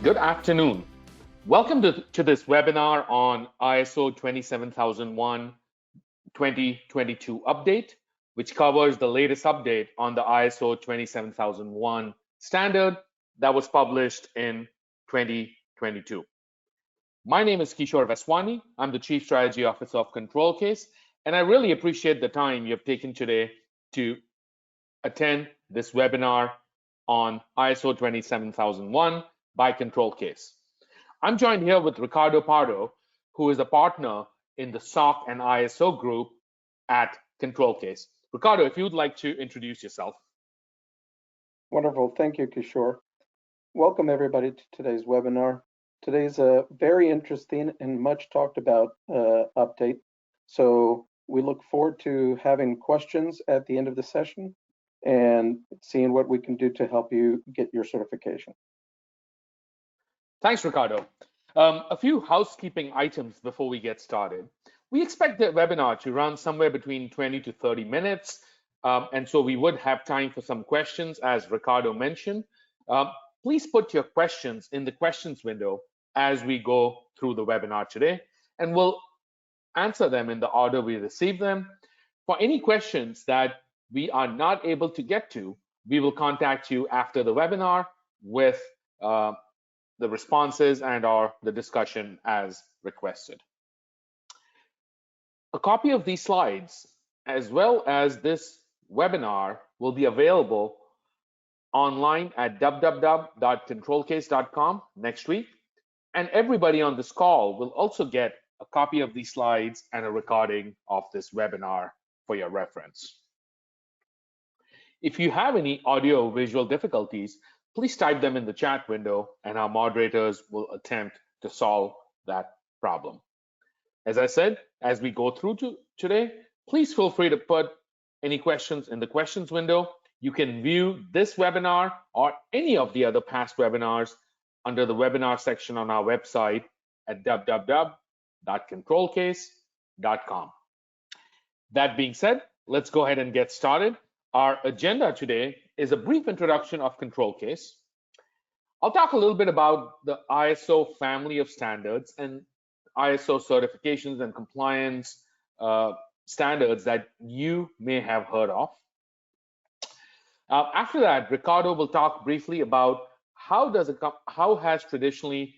Good afternoon. Welcome to this webinar on ISO 27001 2022 update, which covers the latest update on the ISO 27001 standard that was published in 2022. My name is Kishore Vaswani. I'm the Chief Strategy Officer of ControlCase, and I really appreciate the time you've taken today to attend this webinar on ISO 27001 by ControlCase. I'm joined here with Ricardo Pardo, who is a partner in the SOC and ISO group at ControlCase. Ricardo, if you'd like to introduce yourself. Wonderful. Thank you, Kishore. Welcome, everybody, to today's webinar. Today's a very interesting and much talked about update. So we look forward to having questions at the end of the session and seeing what we can do to help you get your certification. Thanks, Ricardo. A few housekeeping items before we get started. We expect the webinar to run somewhere between 20 to 30 minutes, and so we would have time for some questions, as Ricardo mentioned. Please put your questions in the questions window as we go through the webinar today, and we'll answer them in the order we receive them. For any questions that we are not able to get to, we will contact you after the webinar with the responses and/or the discussion as requested. A copy of these slides, as well as this webinar, will be available online at www.controlcase.com next week. And everybody on this call will also get a copy of these slides and a recording of this webinar for your reference. If you have any audio visual difficulties, please type them in the chat window and our moderators will attempt to solve that problem. As I said, as we go through today, please feel free to put any questions in the questions window. You can view this webinar or any of the other past webinars under the webinar section on our website at www.controlcase.com. That being said, let's go ahead and get started. Our agenda today is a brief introduction of ControlCase. I'll talk a little bit about the ISO family of standards and ISO certifications and compliance standards that you may have heard of. After that, Ricardo will talk briefly about how has traditionally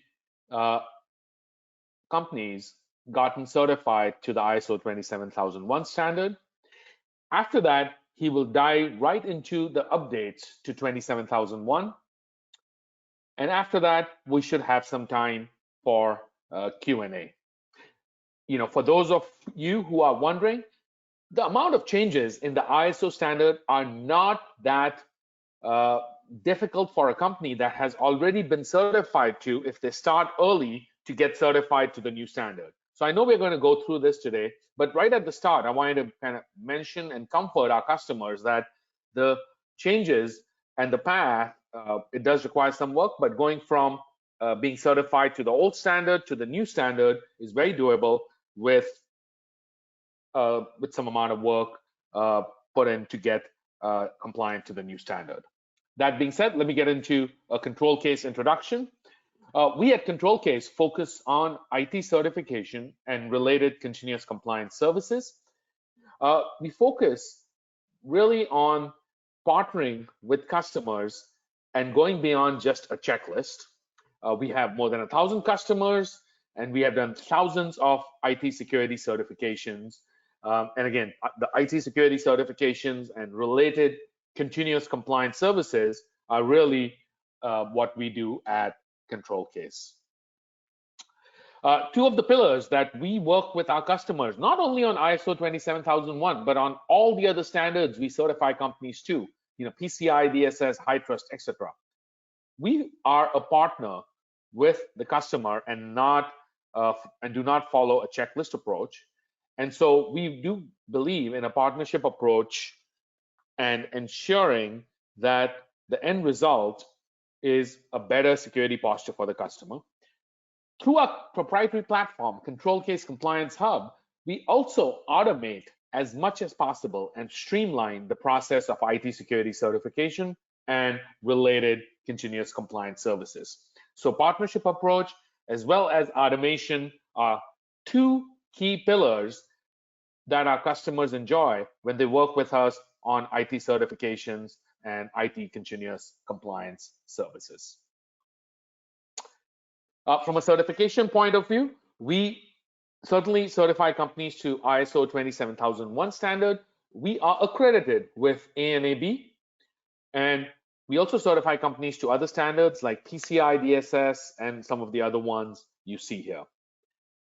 companies gotten certified to the ISO 27001 standard. After that, he will dive right into the updates to 27001. And after that, we should have some time for Q&A. For those of you who are wondering, the amount of changes in the ISO standard are not that difficult for a company that has already been certified to, if they start early, to get certified to the new standard. So I know we're going to go through this today, but right at the start, I wanted to kind of mention and comfort our customers that the changes and the path, it does require some work, but going from being certified to the old standard to the new standard is very doable with some amount of work put in to get compliant to the new standard. That being said, let me get into a ControlCase introduction. We at ControlCase focus on IT certification and related continuous compliance services. We focus really on partnering with customers and going beyond just a checklist. We have more than 1,000 customers, and we have done thousands of IT security certifications. And again, the IT security certifications and related continuous compliance services are really what we do at ControlCase. Two of the pillars that we work with our customers, not only on ISO 27001, but on all the other standards we certify companies to, PCI, DSS, HITRUST, etc. We are a partner with the customer and do not follow a checklist approach. And so we do believe in a partnership approach and ensuring that the end result is a better security posture for the customer. Through our proprietary platform, ControlCase Compliance Hub, we also automate as much as possible and streamline the process of IT security certification and related continuous compliance services. So partnership approach as well as automation are two key pillars that our customers enjoy when they work with us on IT certifications and IT continuous compliance services. From a certification point of view, we certainly certify companies to ISO 27001 standard. We are accredited with ANAB, and we also certify companies to other standards like PCI DSS and some of the other ones you see here.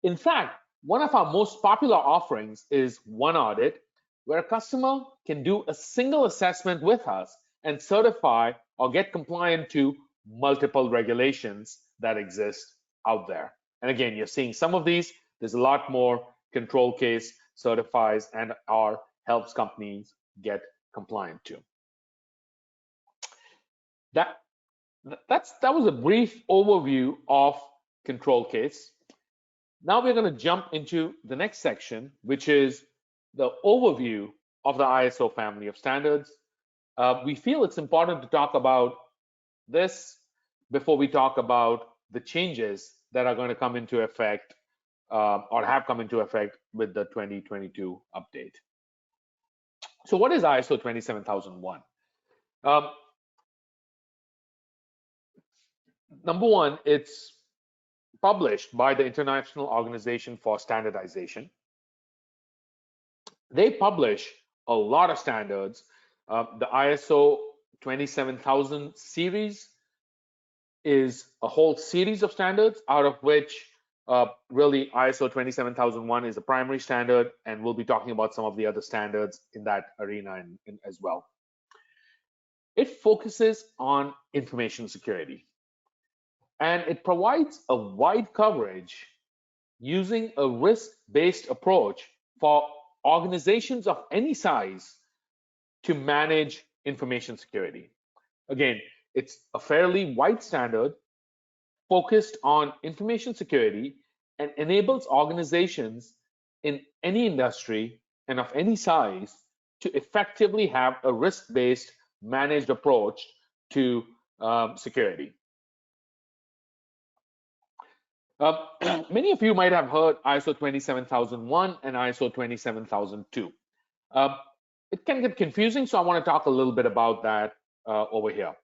In fact, one of our most popular offerings is One Audit, where a customer can do a single assessment with us and certify or get compliant to multiple regulations that exist out there. And again, you're seeing some of these. There's a lot more. ControlCase certifies and or helps companies get compliant to. That was a brief overview of ControlCase. Now we're going to jump into the next section, which is the overview of the ISO family of standards. We feel it's important to talk about this before we talk about the changes that are going to come into effect or have come into effect with the 2022 update. So what is ISO 27001? Number one, it's published by the International Organization for Standardization. They publish a lot of standards. The ISO 27000 series is a whole series of standards, out of which really ISO 27001 is the primary standard, and we'll be talking about some of the other standards in that arena as well. It focuses on information security, and it provides a wide coverage using a risk-based approach for organizations of any size to manage information security. Again, it's a fairly wide standard focused on information security and enables organizations in any industry and of any size to effectively have a risk-based managed approach to security. Many of you might have heard ISO 27001 and ISO 27002. It can get confusing, so I want to talk a little bit about that over here.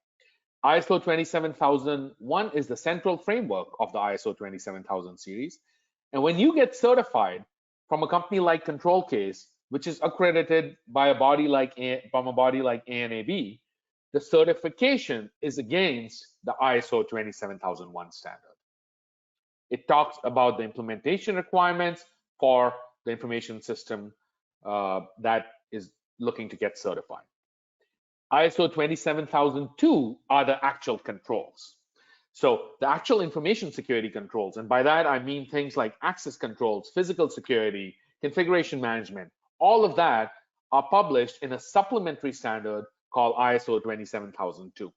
ISO 27001 is the central framework of the ISO 27000 series. And when you get certified from a company like ControlCase, which is accredited by a body like ANAB, the certification is against the ISO 27001 standard. It talks about the implementation requirements for the information system that is looking to get certified. ISO 27002 are the actual controls. So the actual information security controls, and by that I mean things like access controls, physical security, configuration management, all of that are published in a supplementary standard called ISO 27002.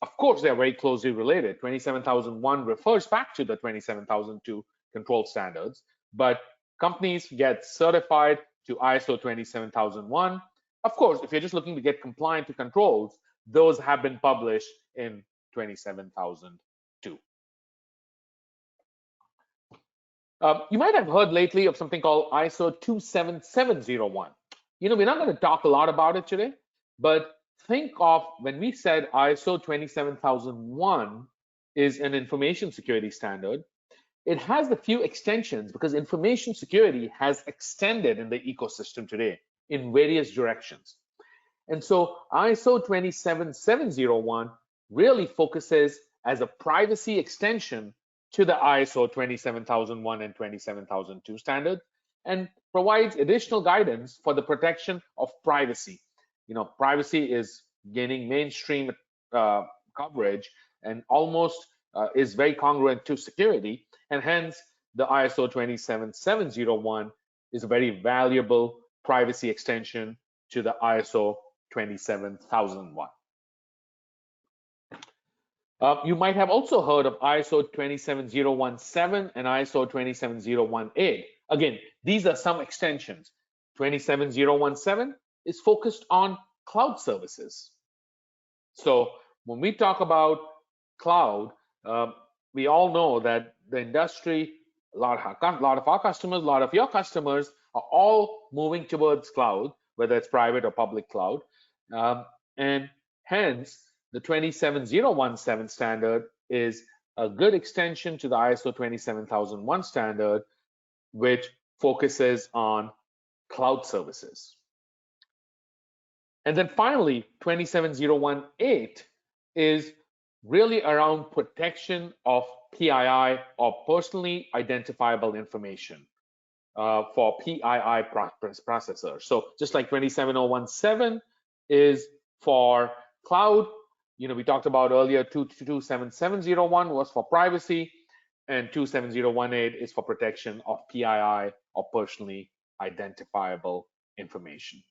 Of course, they're very closely related. 27001 refers back to the 27002 control standards, but companies get certified to ISO 27001. Of course, if you're just looking to get compliant to controls, those have been published in 27002. You might have heard lately of something called ISO 27701. You know, we're not going to talk a lot about it today, but think of when we said ISO 27001 is an information security standard, it has a few extensions because information security has extended in the ecosystem today in various directions. And so ISO 27701 really focuses as a privacy extension to the ISO 27001 and 27002 standard and provides additional guidance for the protection of privacy. You know, privacy is gaining mainstream coverage and almost is very congruent to security, and hence the ISO 27701 is a very valuable privacy extension to the ISO 27001. You might have also heard of ISO 27017 and ISO 27018. Again, these are some extensions. 27017 is focused on cloud services. So when we talk about cloud, We all know that the industry, a lot of our customers, a lot of your customers are all moving towards cloud, whether it's private or public cloud. And hence, the 27017 standard is a good extension to the ISO 27001 standard, which focuses on cloud services. And then finally, 27018 is really around protection of PII, or personally identifiable information, for PII processors. So just like 27017 is for cloud, we talked about earlier, 27701 was for privacy, and 27018 is for protection of PII, or personally identifiable information.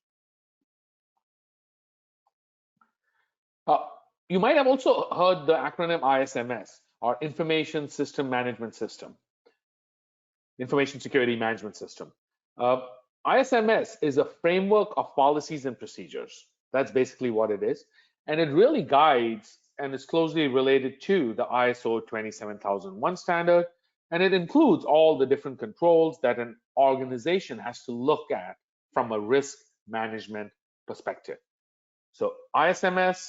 You might have also heard the acronym ISMS, or Information System Management System, Information Security Management System. ISMS is a framework of policies and procedures. That's basically what it is. And it really guides and is closely related to the ISO 27001 standard. And it includes all the different controls that an organization has to look at from a risk management perspective. So ISMS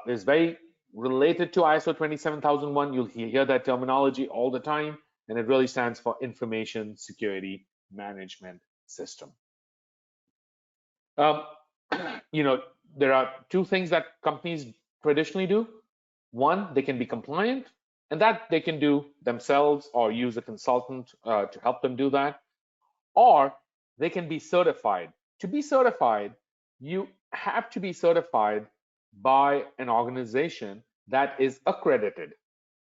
is very related to ISO 27001. You'll hear that terminology all the time, and it really stands for Information Security Management System. There are two things that companies traditionally do. One, they can be compliant, and that they can do themselves or use a consultant to help them do that. Or they can be certified. To be certified, you have to be certified by an organization that is accredited.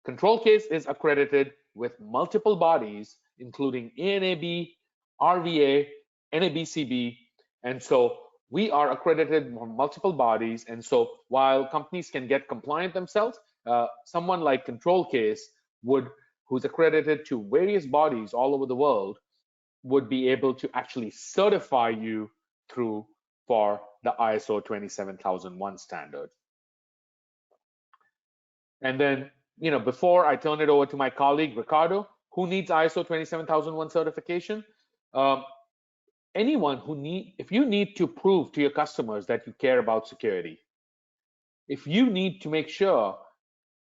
ControlCase is accredited with multiple bodies, including ANAB, RVA, NABCB, and so we are accredited from multiple bodies. And so while companies can get compliant themselves, someone like ControlCase who's accredited to various bodies all over the world, would be able to actually certify you for the ISO 27001 standard. And then, before I turn it over to my colleague, Ricardo, who needs ISO 27001 certification? Anyone if you need to prove to your customers that you care about security, if you need to make sure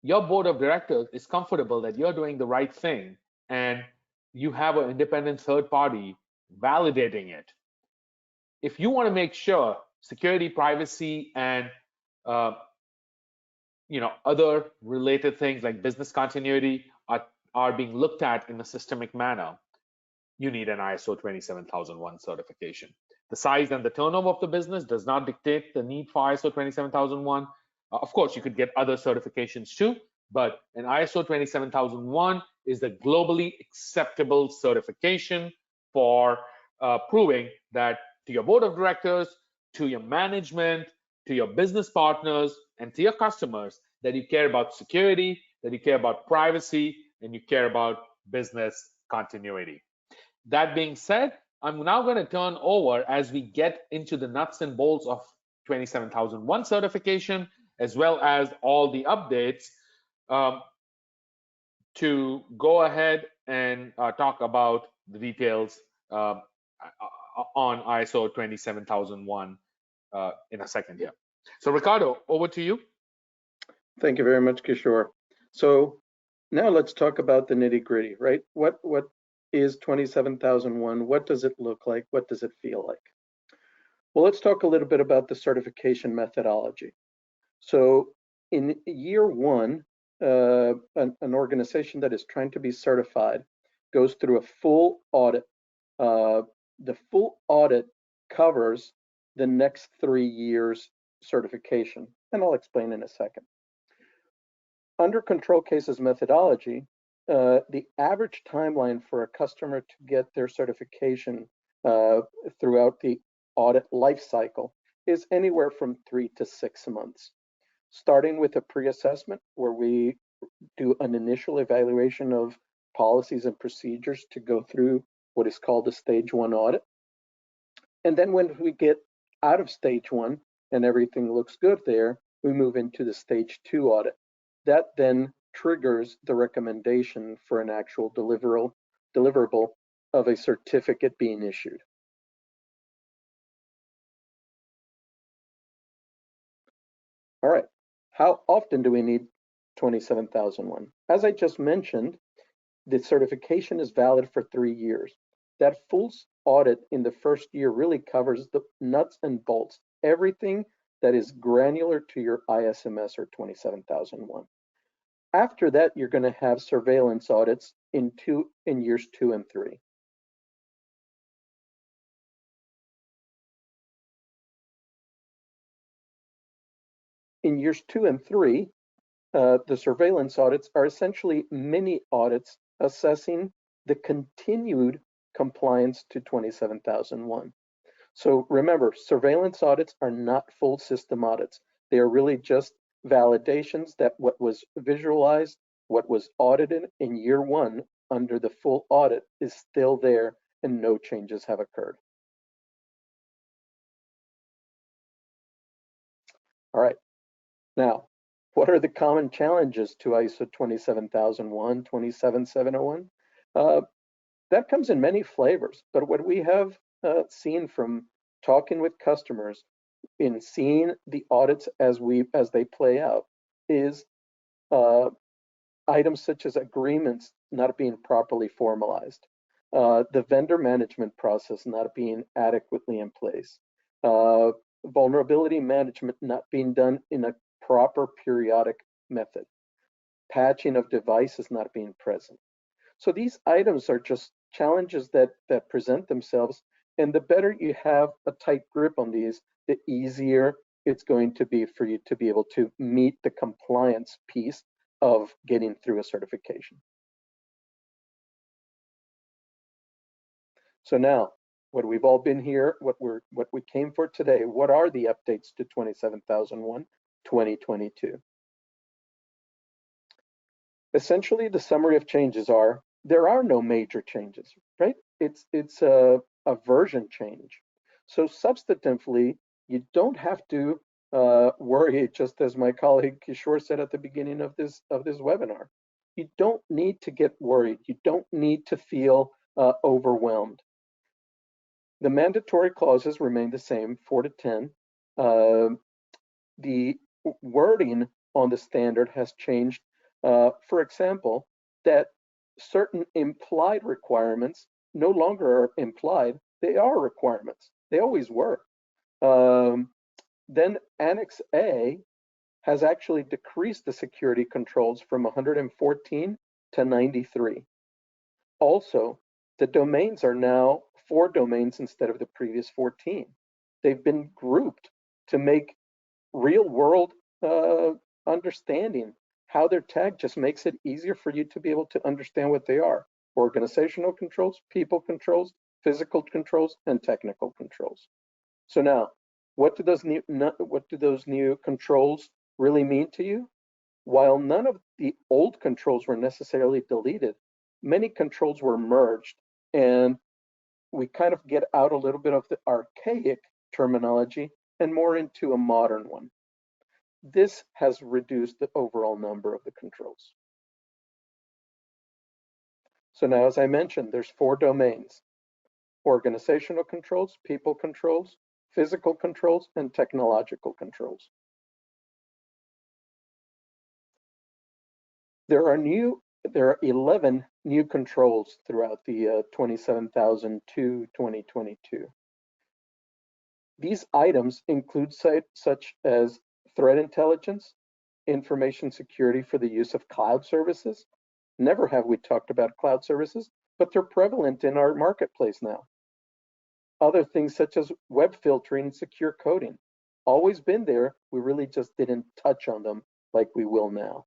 your board of directors is comfortable that you're doing the right thing, and you have an independent third party validating it, if you want to make sure security, privacy, and other related things like business continuity are being looked at in a systemic manner, you need an ISO 27001 certification. The size and the turnover of the business does not dictate the need for ISO 27001. Of course, you could get other certifications too, but an ISO 27001 is the globally acceptable certification for proving that to your board of directors, to your management, to your business partners, and to your customers, that you care about security, that you care about privacy, and you care about business continuity. That being said, I'm now going to turn over, as we get into the nuts and bolts of 27001 certification, as well as all the updates, to go ahead and talk about the details on ISO 27001 in a second here. So Ricardo, over to you. Thank you very much, Kishore. So now let's talk about the nitty-gritty, right? What is 27001? What does it look like? What does it feel like? Well, let's talk a little bit about the certification methodology. So in year one, an organization that is trying to be certified goes through a full audit. The full audit covers the next 3 years certification, and I'll explain in a second. Under ControlCase's methodology, the average timeline for a customer to get their certification throughout the audit life cycle is anywhere from 3 to 6 months, starting with a pre-assessment where we do an initial evaluation of policies and procedures to go through what is called a stage 1 audit. And then when we get out of stage 1 and everything looks good there, we move into the stage 2 audit. That then triggers the recommendation for an actual deliverable of a certificate being issued. All right, how often do we need 27001? As I just mentioned, the certification is valid for 3 years. That full audit in the first year really covers the nuts and bolts, everything that is granular to your ISMS or 27001. After that, you're going to have surveillance audits in years 2 and 3. In years 2 and 3, the surveillance audits are essentially mini audits assessing the continued compliance to 27001. So remember, surveillance audits are not full system audits. They are really just validations that what was visualized, what was audited in year 1 under the full audit is still there and no changes have occurred. All right, now, what are the common challenges to ISO 27001, 27701? That comes in many flavors, but what we have seen from talking with customers in seeing the audits as they play out is items such as agreements not being properly formalized, the vendor management process not being adequately in place, vulnerability management not being done in a proper periodic method, patching of devices not being present. So these items are just challenges that present themselves, and the better you have a tight grip on these, the easier it's going to be for you to be able to meet the compliance piece of getting through a certification. So now, what we've all been here, what we came for today, what are the updates to 27001 2022? Essentially, the summary of changes are, there are no major changes, right? It's a version change. So substantively, you don't have to worry, just as my colleague Kishore said at the beginning of this webinar. You don't need to get worried. You don't need to feel overwhelmed. The mandatory clauses remain the same, 4 to 10. The wording on the standard has changed. For example, that certain implied requirements no longer are implied, they are requirements. They always were. Then Annex A has actually decreased the security controls from 114 to 93. Also, the domains are now 4 domains instead of the previous 14. They've been grouped to make real world understanding how they're tagged just makes it easier for you to be able to understand what they are. Organizational controls, people controls, physical controls, and technical controls. So now, what do those new controls really mean to you? While none of the old controls were necessarily deleted, many controls were merged, and we kind of get out a little bit of the archaic terminology and more into a modern one. This has reduced the overall number of the controls. So now, as I mentioned, there's 4 domains: organizational controls, people controls, physical controls, and technological controls. There are 11 new controls throughout the 27002 2022. These items include such as threat intelligence, information security for the use of cloud services. Never have we talked about cloud services, but they're prevalent in our marketplace now. Other things such as web filtering and secure coding, always been there, we really just didn't touch on them like we will now.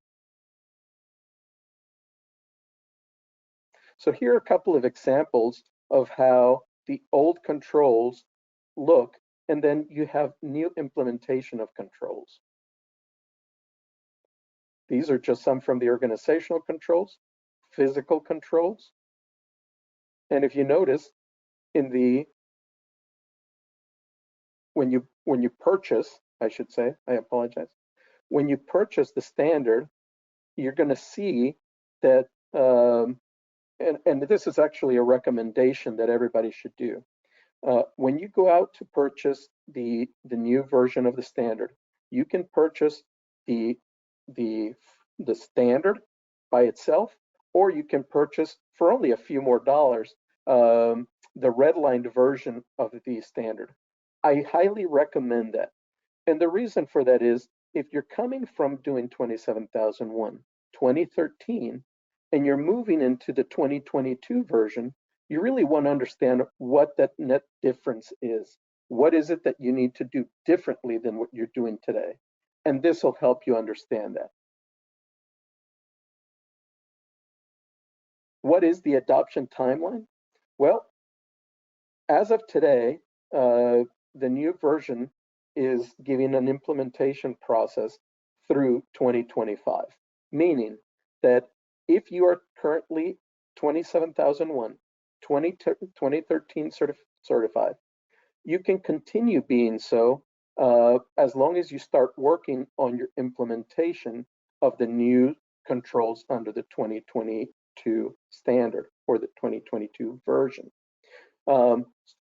So here are a couple of examples of how the old controls look, and then you have new implementation of controls. These are just some from the organizational controls, physical controls. And if you notice, in the when you purchase, I should say, I apologize. When you purchase the standard, you're going to see that, and this is actually a recommendation that everybody should do. When you go out to purchase the new version of the standard, you can purchase the standard by itself, or you can purchase for only a few more dollars the redlined version of the standard. I highly recommend that. And the reason for that is if you're coming from doing 27001, 2013, and you're moving into the 2022 version, you really want to understand what that net difference is. What is it that you need to do differently than what you're doing today? And this will help you understand that. What is the adoption timeline? Well, as of today, the new version is giving an implementation process through 2025, meaning that if you are currently 27001, 2013 certified, you can continue being so as long as you start working on your implementation of the new controls under the 2022 standard or the 2022 version.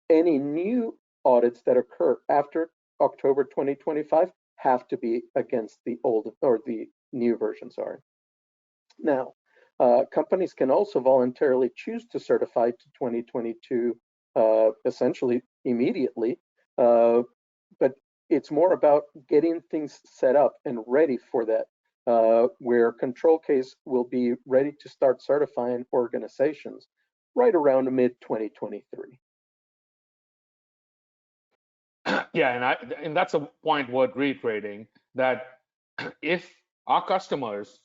Any new audits that occur after October 2025 have to be against the old or the new version, sorry. Now, companies can also voluntarily choose to certify to 2022 essentially immediately, but it's more about getting things set up and ready for that, where ControlCase will be ready to start certifying organizations right around mid-2023. Yeah, and that's a point worth reiterating, that if our customers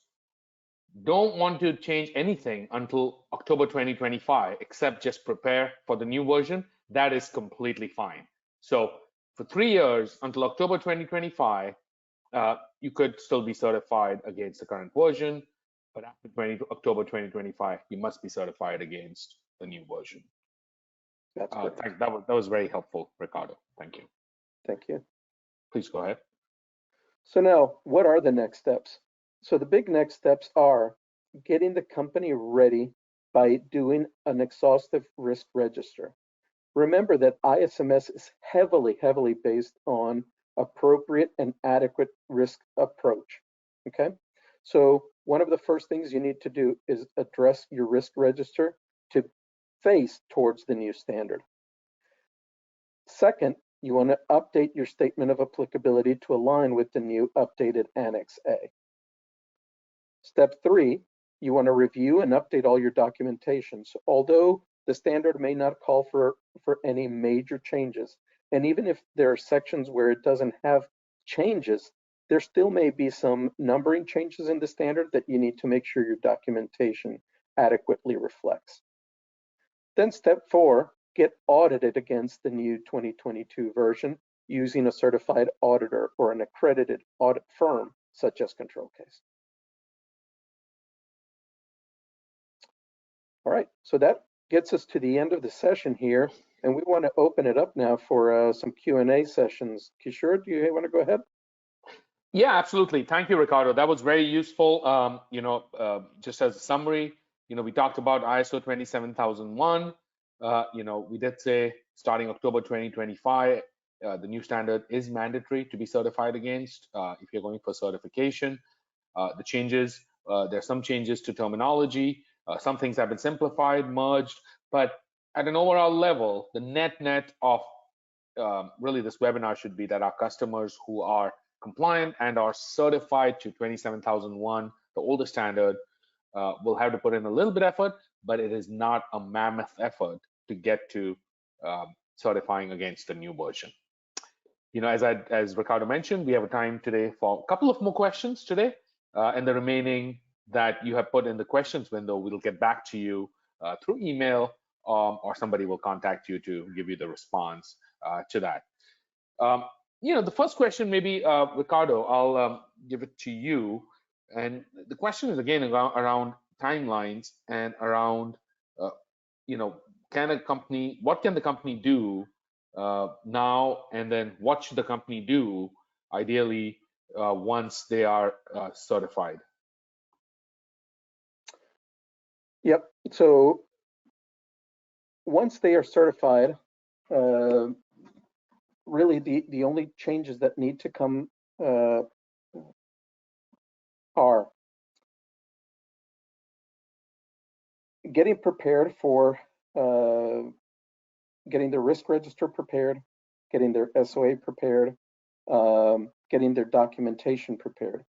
don't want to change anything until October 2025, except just prepare for the new version, that is completely fine. So for 3 years until October 2025, you could still be certified against the current version, but after October 2025, you must be certified against the new version. That's great. That was very helpful, Ricardo. Thank you. Thank you. Please go ahead. So now, what are the next steps? So the big next steps are getting the company ready by doing an exhaustive risk register. Remember that ISMS is heavily, heavily based on appropriate and adequate risk approach, okay? So one of the first things you need to do is address your risk register to face towards the new standard. Second, you want to update your statement of applicability to align with the new updated Annex A. Step 3, you want to review and update all your documentation. So although the standard may not call for any major changes, and even if there are sections where it doesn't have changes, there still may be some numbering changes in the standard that you need to make sure your documentation adequately reflects. Then step 4, get audited against the new 2022 version using a certified auditor or an accredited audit firm such as ControlCase. All right, so that gets us to the end of the session here, and we want to open it up now for some Q&A sessions. Kishore, do you want to go ahead? Yeah, absolutely. Thank you, Ricardo. That was very useful. Just as a summary, we talked about ISO 27001. We did say starting October 2025, the new standard is mandatory to be certified against if you're going for certification. The changes, there's some changes to terminology. Some things have been simplified, merged, but at an overall level, the net of really this webinar should be that our customers who are compliant and are certified to 27001, the older standard, will have to put in a little bit of effort, but it is not a mammoth effort to get to certifying against the new version. As Ricardo mentioned, we have a time today for a couple of more questions today, and the remaining that you have put in the questions window, we'll get back to you through email, or somebody will contact you to give you the response to that. The first question, maybe Ricardo, I'll give it to you. And the question is again around timelines and around, what can the company do now, and then what should the company do ideally once they are certified? Yep. So once they are certified, really the only changes that need to come are getting prepared for getting their risk register prepared, getting their SOA prepared, getting their documentation prepared.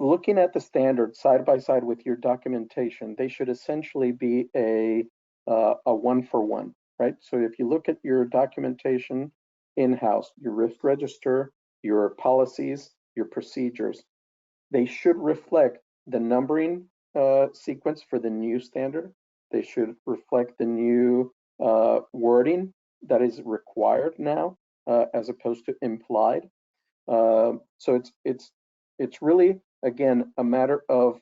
Looking at the standard side by side with your documentation, they should essentially be a one for one, right? So if you look at your documentation in-house, your risk register, your policies, your procedures, they should reflect the numbering sequence for the new standard. They should reflect the new wording that is required now, as opposed to implied. So it's really, again, a matter of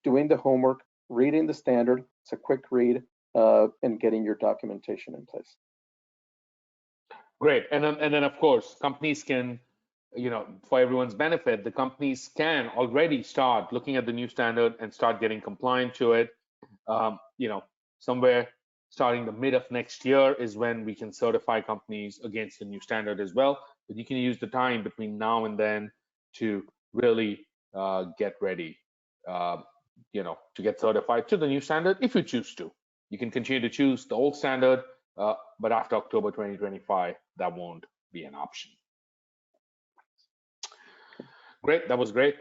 doing the homework, reading the standard. It's a quick read, and getting your documentation in place. Great. And then of course, companies can, for everyone's benefit, the companies can already start looking at the new standard and start getting compliant to it. Somewhere starting the mid of next year is when we can certify companies against the new standard as well. But you can use the time between now and then to really get ready, to get certified to the new standard if you choose to. You can continue to choose the old standard, but after October 2025, that won't be an option. Great, that was great.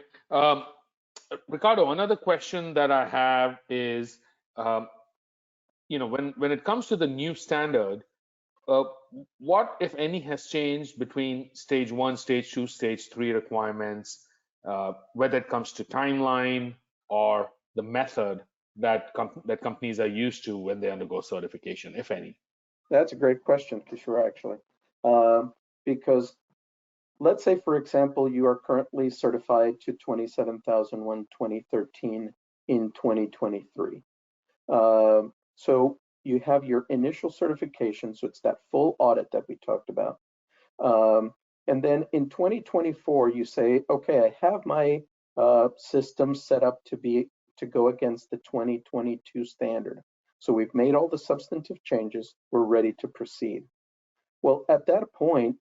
Ricardo, another question that I have is, when it comes to the new standard, what, if any, has changed between stage 1, stage 2, stage 3 requirements, whether it comes to timeline or the method that companies are used to when they undergo certification, if any? That's a great question, Kishore, actually. Because let's say, for example, you are currently certified to 27001:2013 in 2023. So you have your initial certification, so it's that full audit that we talked about. And then in 2024, you say, okay, I have my system set up to go against the 2022 standard. So we've made all the substantive changes. We're ready to proceed. Well, at that point,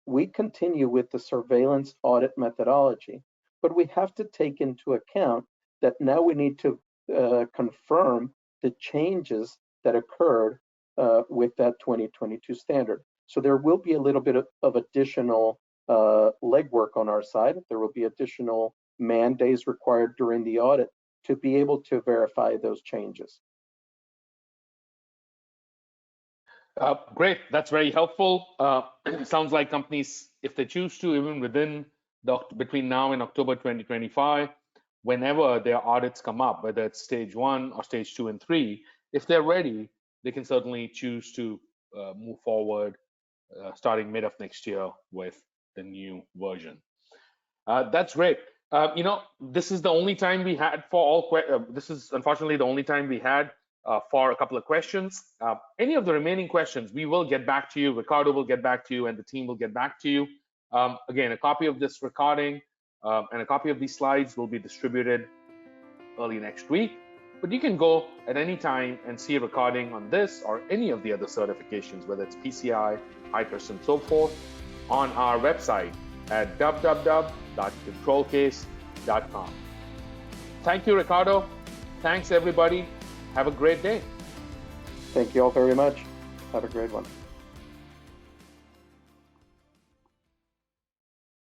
we continue with the surveillance audit methodology, but we have to take into account that now we need to confirm the changes that occurred with that 2022 standard. So there will be a little bit of additional legwork on our side. There will be additional man days required during the audit to be able to verify those changes. Great, that's very helpful. Sounds like companies, if they choose to, even between now and October 2025, whenever their audits come up, whether it's stage 1 or stage 2 and 3, if they're ready, they can certainly choose to move forward starting mid of next year with the new version. That's great. This is the only time we had for all. This is unfortunately the only time we had for a couple of questions. Any of the remaining questions, we will get back to you. Ricardo will get back to you, and the team will get back to you. Again, a copy of this recording and a copy of these slides will be distributed early next week. But you can go at any time and see a recording on this or any of the other certifications, whether it's PCI, ITRIS, and so forth, on our website at www.controlcase.com. Thank you, Ricardo. Thanks, everybody. Have a great day. Thank you all very much. Have a great one.